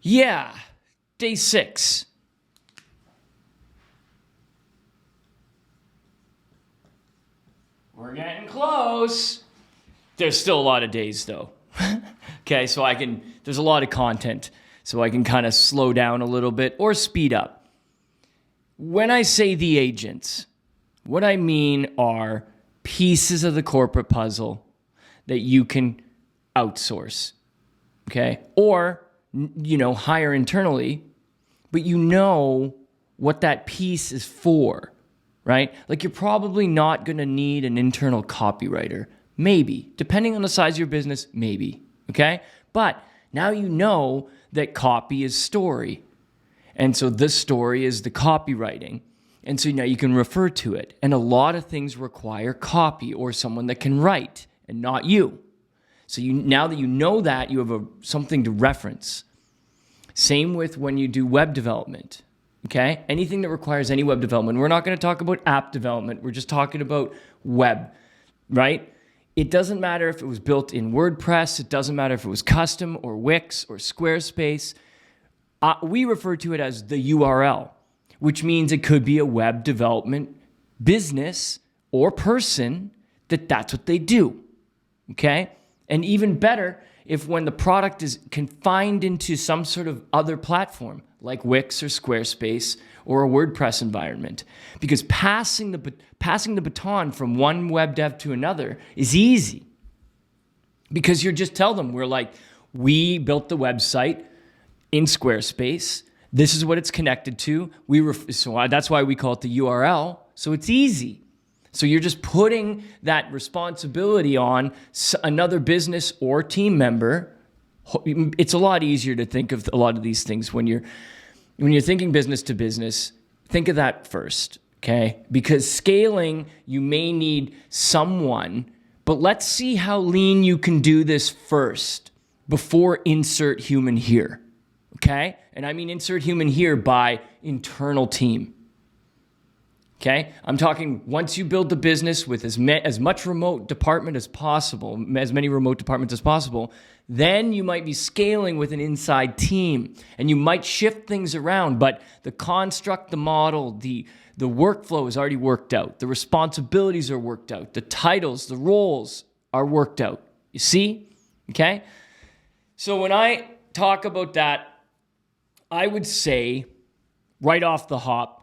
Yeah, day 6. We're getting close. There's still a lot of days though. Okay, so there's a lot of content, so I can kind of slow down a little bit or speed up. When I say the agents, what I mean are pieces of the corporate puzzle that you can outsource, okay? Or, hire internally, but you know what that piece is for, right? Like you're probably not going to need an internal copywriter. Maybe, depending on the size of your business, maybe, okay? But now you know that copy is story. And so this story is the copywriting. And so now you can refer to it. And a lot of things require copy or someone that can write and not you. So now that you know that, you have something to reference. Same with when you do web development, okay? Anything that requires any web development. We're not going to talk about app development. We're just talking about web, right? It doesn't matter if it was built in WordPress. It doesn't matter if it was custom or Wix or Squarespace. We refer to it as the URL, which means it could be a web development business or person that's what they do, okay? And even better if when the product is confined into some sort of other platform like Wix or Squarespace or a WordPress environment. Because passing the baton from one web dev to another is easy. Because you just tell them, we built the website in Squarespace. This is what it's connected to. So that's why we call it the URL. So it's easy. So you're just putting that responsibility on another business or team member. It's a lot easier to think of a lot of these things when you're thinking business to business. Think of that first, okay? Because scaling, you may need someone, but let's see how lean you can do this first before insert human here, okay? And I mean insert human here by internal team. Okay, I'm talking once you build the business with as much remote department as possible, as many remote departments as possible, then you might be scaling with an inside team and you might shift things around, but the construct, the model, the workflow is already worked out. The responsibilities are worked out. The titles, the roles are worked out. You see? Okay? So when I talk about that, I would say right off the hop,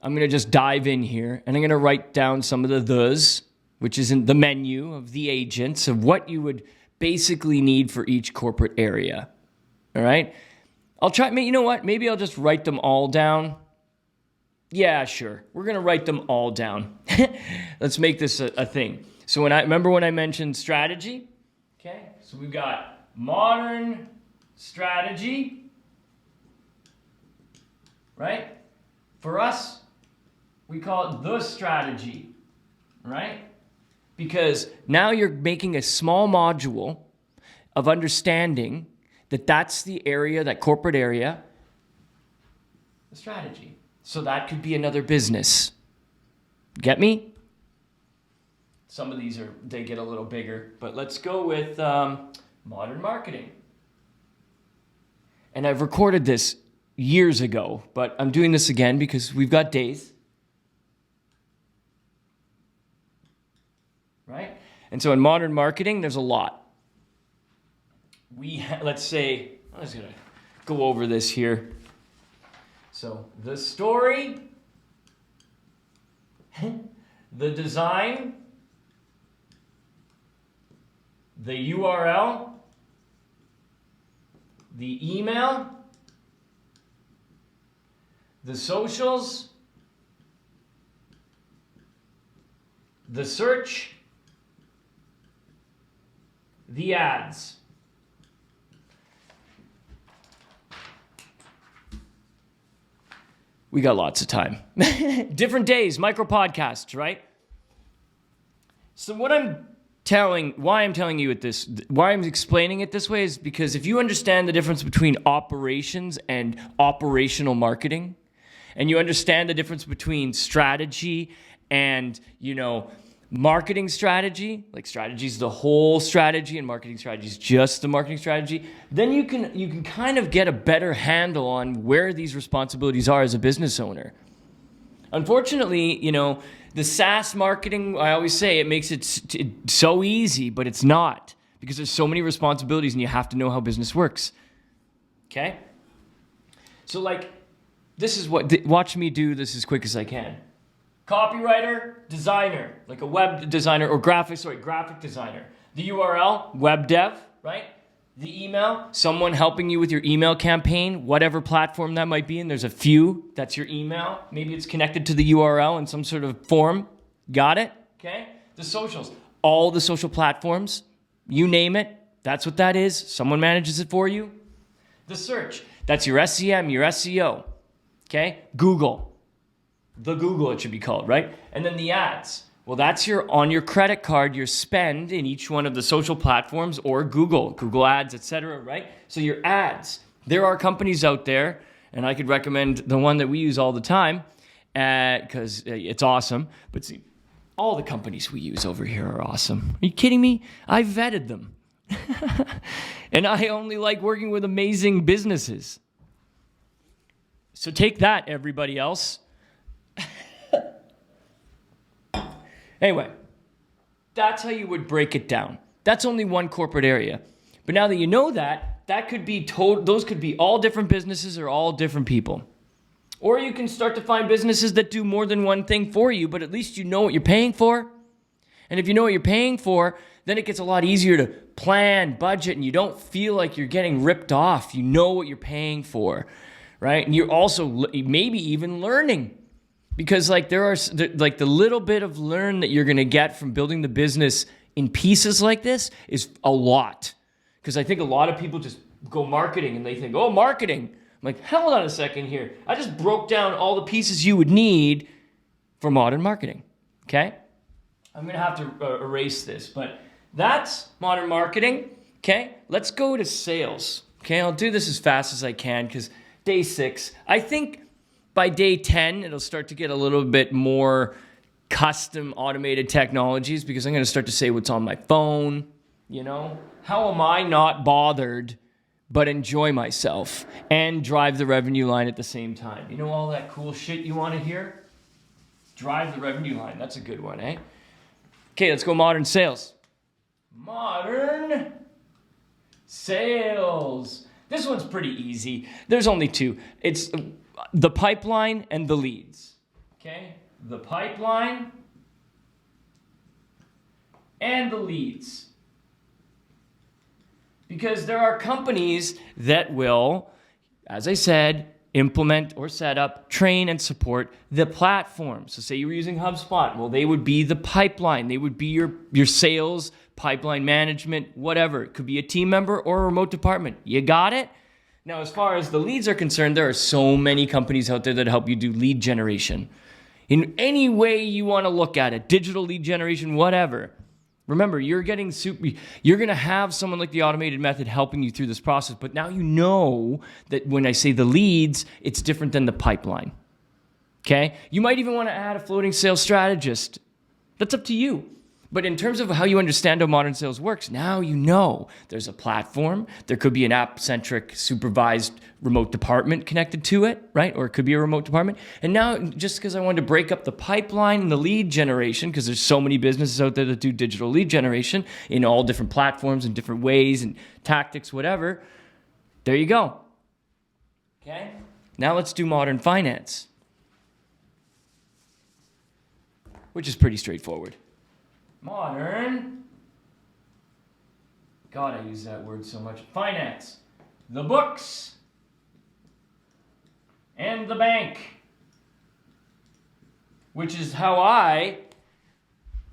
I'm going to just dive in here and I'm going to write down some of the thes, which is in the menu of the agents of what you would basically need for each corporate area. All right. I'll try, you know what? Maybe I'll just write them all down. Yeah, sure. We're going to write them all down. Let's make this a thing. So when I mentioned strategy, okay. So we've got modern strategy, right? For us, we call it the strategy, right? Because now you're making a small module of understanding that that's the area, that corporate area, the strategy. So that could be another business. Get me? Some of these they get a little bigger, but let's go with modern marketing. And I've recorded this years ago, but I'm doing this again because we've got days. Right? And so in modern marketing, there's a lot. Let's say, I'm just going to go over this here. So the story, the design, the URL, the email, the socials, the search, the ads. We got lots of time. Different days, micro podcasts, right? So why I'm telling you why I'm explaining it this way is because if you understand the difference between operations and operational marketing, and you understand the difference between strategy and, marketing strategy, like strategy is the whole strategy and marketing strategy is just the marketing strategy, then you can kind of get a better handle on where these responsibilities are as a business owner. Unfortunately, the SaaS marketing, I always say it makes it so easy, but it's not, because there's so many responsibilities and you have to know how business works. Okay? So this is watch me do this as quick as I can. Copywriter, designer, like a web designer or graphic designer. The URL, web dev, right? The email, someone helping you with your email campaign, whatever platform that might be, and there's a few, that's your email. Maybe it's connected to the URL in some sort of form. Got it? Okay? The socials, all the social platforms, you name it, that's what that is. Someone manages it for you. The search, that's your SEM, your SEO. Okay? Google. The Google it should be called, right? And then the ads. Well, that's on your credit card, your spend in each one of the social platforms or Google Ads, etc., right? So your ads. There are companies out there, and I could recommend the one that we use all the time because it's awesome. But see, all the companies we use over here are awesome. Are you kidding me? I vetted them. And I only like working with amazing businesses. So take that, everybody else. Anyway, that's how you would break it down. That's only one corporate area. But now that you know that could be those could be all different businesses or all different people. Or you can start to find businesses that do more than one thing for you, but at least you know what you're paying for. And if you know what you're paying for, then it gets a lot easier to plan, budget, and you don't feel like you're getting ripped off. You know what you're paying for, right? And you're also maybe even learning. Because there are the little bit of learn that you're going to get from building the business in pieces like this is a lot. Because I think a lot of people just go marketing and they think, oh, marketing. I'm like, hold on a second here. I just broke down all the pieces you would need for modern marketing. Okay? I'm going to have to erase this, but that's modern marketing. Okay? Let's go to sales. Okay? I'll do this as fast as I can because day 6, I think by day 10, it'll start to get a little bit more custom automated technologies because I'm going to start to say what's on my phone, How am I not bothered but enjoy myself and drive the revenue line at the same time? You know all that cool shit you want to hear? Drive the revenue line. That's a good one, eh? Okay, let's go modern sales. Modern sales. This one's pretty easy. There's only 2. It's the pipeline and the leads. Okay? The pipeline and the leads. Because there are companies that will, as I said, implement or set up, train and support the platform. So say you were using HubSpot. Well, they would be the pipeline. They would be your sales, pipeline management, whatever. It could be a team member or a remote department. You got it? Now, as far as the leads are concerned, there are so many companies out there that help you do lead generation. In any way you want to look at it, digital lead generation, whatever. Remember, you're going to have someone like the automated method helping you through this process, but now you know that when I say the leads, it's different than the pipeline. Okay? You might even want to add a floating sales strategist. That's up to you. But in terms of how you understand how modern sales works, now you know there's a platform. There could be an app-centric supervised remote department connected to it, right? Or it could be a remote department. And now, just because I wanted to break up the pipeline and the lead generation, because there's so many businesses out there that do digital lead generation in all different platforms and different ways and tactics, whatever, there you go. Okay? Now let's do modern finance, which is pretty straightforward. Modern, God, I use that word so much. Finance, the books, and the bank, which is how I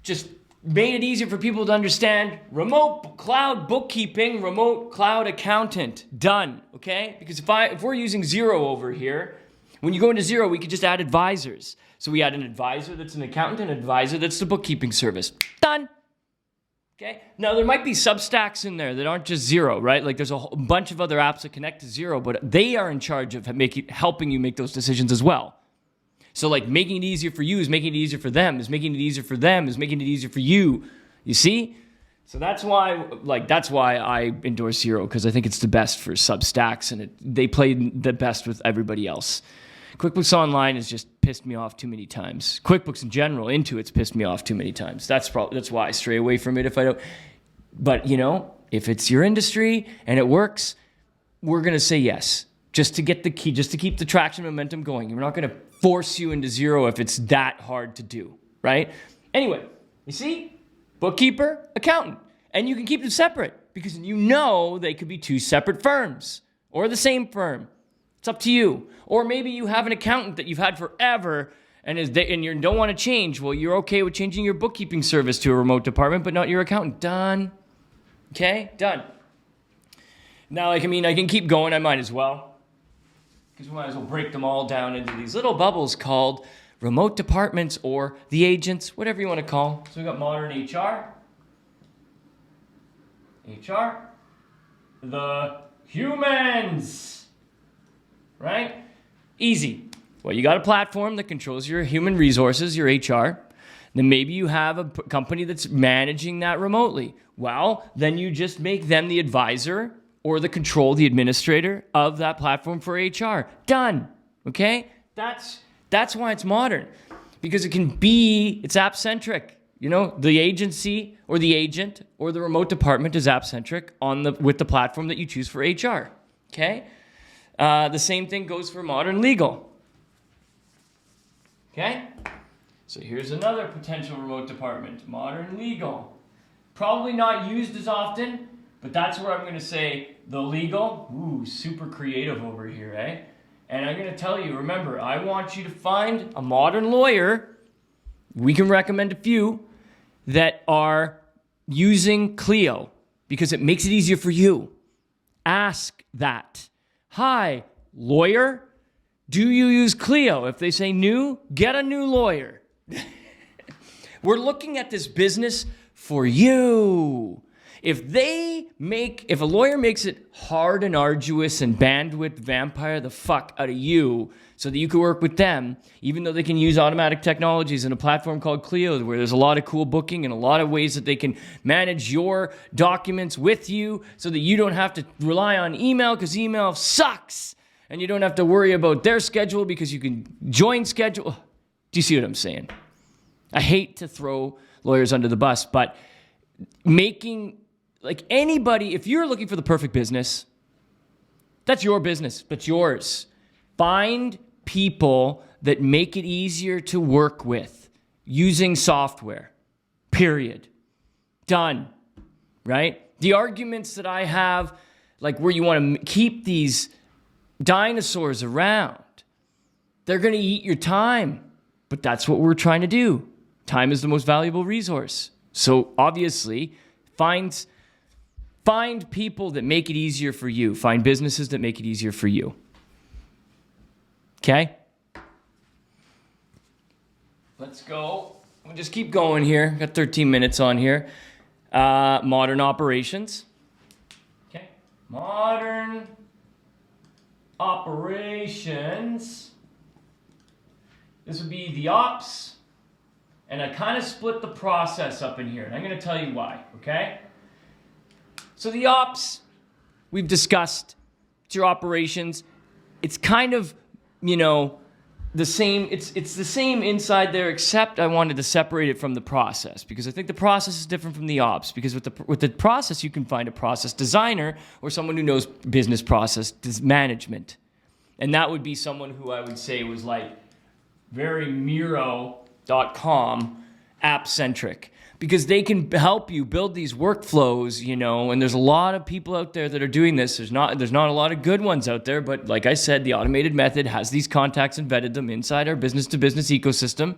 just made it easier for people to understand remote cloud bookkeeping, remote cloud accountant, done, okay? Because if we're using Xero over here, when you go into Xero, we could just add advisors. So we add an advisor that's an accountant, an advisor that's the bookkeeping service. Done. Okay? Now, there might be Substacks in there that aren't just Xero, right? Like there's a whole bunch of other apps that connect to Xero, but they are in charge of helping you make those decisions as well. So like making it easier for you is making it easier for them, is making it easier for them, is making it easier for you. You see? So that's why I endorse Xero, because I think it's the best for Substacks, and they play the best with everybody else. QuickBooks Online has just pissed me off too many times. QuickBooks in general, Intuit's pissed me off too many times. That's why I stray away from it if I don't. But if it's your industry and it works, we're gonna say yes, just to get the key, just to keep the traction momentum going. We're not gonna force you into Xero if it's that hard to do, right? Anyway, you see? Bookkeeper, accountant. And you can keep them separate because they could be two separate firms or the same firm. It's up to you. Or maybe you have an accountant that you've had forever and you don't want to change. Well, you're okay with changing your bookkeeping service to a remote department, but not your accountant. Done. Okay? Done. Now, I can keep going. I might as well. Because we might as well break them all down into these little bubbles called remote departments or the agents, whatever you want to call. So we got modern HR, the humans, right? Easy. Well, you got a platform that controls your human resources, your HR. Then maybe you have a company that's managing that remotely. Well, then you just make them the advisor or the administrator of that platform for HR. Done. Okay? That's why it's modern, because it's app-centric. The agency or the agent or the remote department is app-centric with the platform that you choose for HR, okay? The same thing goes for modern legal, okay? So here's another potential remote department, modern legal. Probably not used as often, but that's where I'm gonna say the legal. Ooh, super creative over here, eh? And I'm going to tell you, remember, I want you to find a modern lawyer. We can recommend a few that are using Clio because it makes it easier for you. Ask that. Hi, lawyer, do you use Clio? If they say new, get a new lawyer. We're looking at this business for you. If a lawyer makes it hard and arduous and bandwidth vampire the fuck out of you so that you can work with them, even though they can use automatic technologies in a platform called Clio where there's a lot of cool booking and a lot of ways that they can manage your documents with you so that you don't have to rely on email because email sucks and you don't have to worry about their schedule because you can join schedule. Do you see what I'm saying? I hate to throw lawyers under the bus, but anybody, if you're looking for the perfect business, that's your business, that's yours. Find people that make it easier to work with using software, period. Done, right? The arguments that I have, where you want to keep these dinosaurs around, they're going to eat your time, but that's what we're trying to do. Time is the most valuable resource. So obviously, find people that make it easier for you. Find businesses that make it easier for you. Okay? Let's go. We'll just keep going here. Got 13 minutes on here. Modern operations. Okay. Modern operations. This would be the ops. And I kind of split the process up in here. And I'm going to tell you why, okay? So the ops, we've discussed. It's your operations. It's kind of, the same. It's the same inside there, except I wanted to separate it from the process because I think the process is different from the ops. Because with the process, you can find a process designer or someone who knows business process management. And that would be someone who I would say was very Miro.com app-centric. Because they can help you build these workflows, and there's a lot of people out there that are doing this. There's not a lot of good ones out there, but like I said, the automated method has these contacts and vetted them inside our business-to-business ecosystem.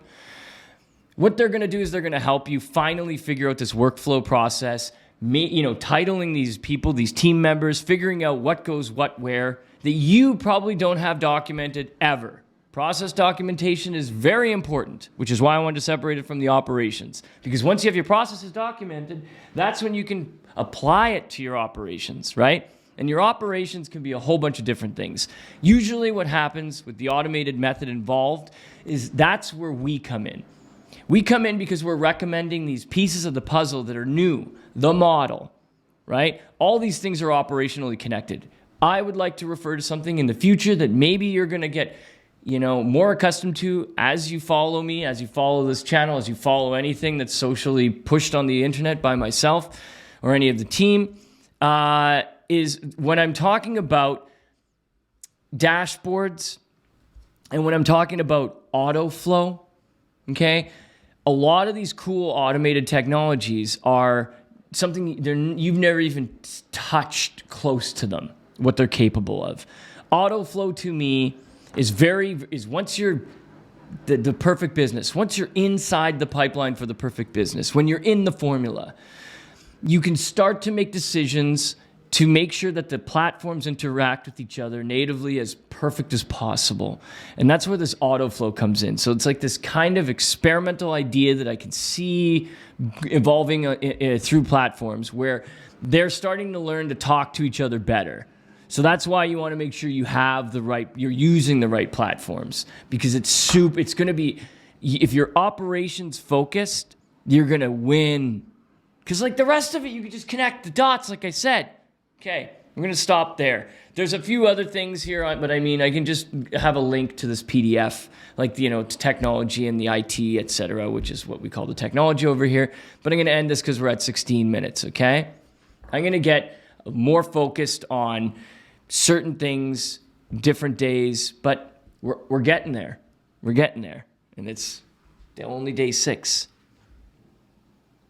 What they're going to do is they're going to help you finally figure out this workflow process, titling these people, these team members, figuring out what goes what where, that you probably don't have documented ever. Process documentation is very important, which is why I wanted to separate it from the operations. Because once you have your processes documented, that's when you can apply it to your operations, right? And your operations can be a whole bunch of different things. Usually what happens with the automated method involved is that's where we come in. We come in because we're recommending these pieces of the puzzle that are new, the model, right? All these things are operationally connected. I would like to refer to something in the future that maybe you're going to get, more accustomed to as you follow me, as you follow this channel, as you follow anything that's socially pushed on the internet by myself or any of the team, is when I'm talking about dashboards and when I'm talking about auto flow, okay? A lot of these cool automated technologies are something you've never even touched close to them, what they're capable of. Auto flow to me is once you're the perfect business, once you're inside the pipeline for the perfect business, when you're in the formula, you can start to make decisions to make sure that the platforms interact with each other natively as perfect as possible. And that's where this auto flow comes in. So it's like this kind of experimental idea that I can see evolving through platforms where they're starting to learn to talk to each other better. So that's why you want to make sure you have you're using the right platforms, because it's going to be, if you're operations focused, you're going to win. Because like the rest of it, you can just connect the dots, like I said. Okay, I'm going to stop there. There's a few other things here, but I can just have a link to this PDF, like, to technology and the IT, etc., which is what we call the technology over here. But I'm going to end this because we're at 16 minutes, okay? I'm going to get more focused on certain things, different days, but we're getting there. We're getting there. And it's only day 6.